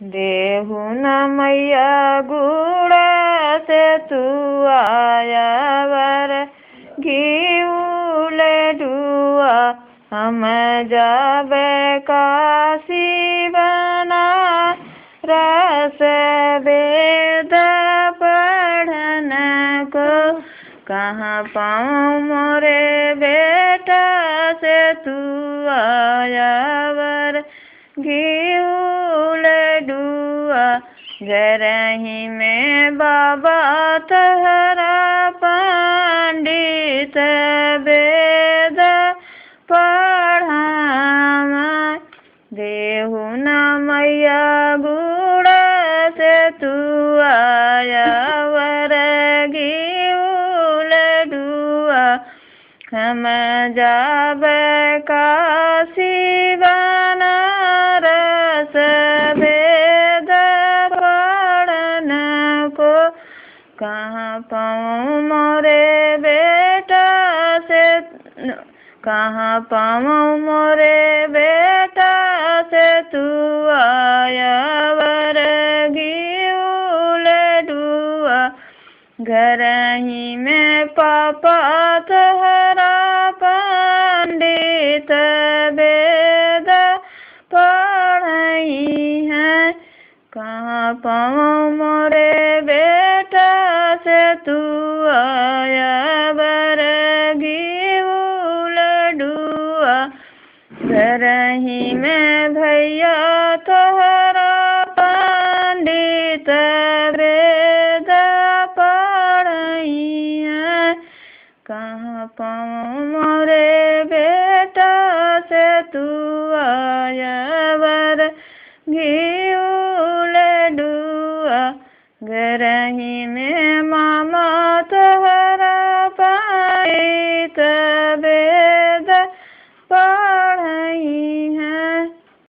देहु न मैया गुड़ा से तू आया वर घीउले डुआ हम जाबे काशी बना रस वेद पढ़न को कहाँ पाऊँ मोरे बेटा से तू आया वर घीउले डुआ जरही में बाबा तहरा पंडित वेद पढ़ावा देहु न मैया गुड़ा से तू आया वर घीउले डुआ हम जाबे काशी बनारस वेद पढ़न को कहाँ पाऊँ मोरे बेटा से कहाँ पाऊँ मोरे बेटा से तू आया वर घीउले डुआ घर ही में पापा तहरा पंडित वेद पढ़ई है कहाँ पाऊँ मोरे बेटा से तू आया वर घीउले डुआ घर ही में भैया तोहरा पंडित वेद पढ़ई है कहाँ पाऊँ मोरे बेटा से तू आया वर घीउले डुआ घर ही में मामा तोहरा पंडित वेद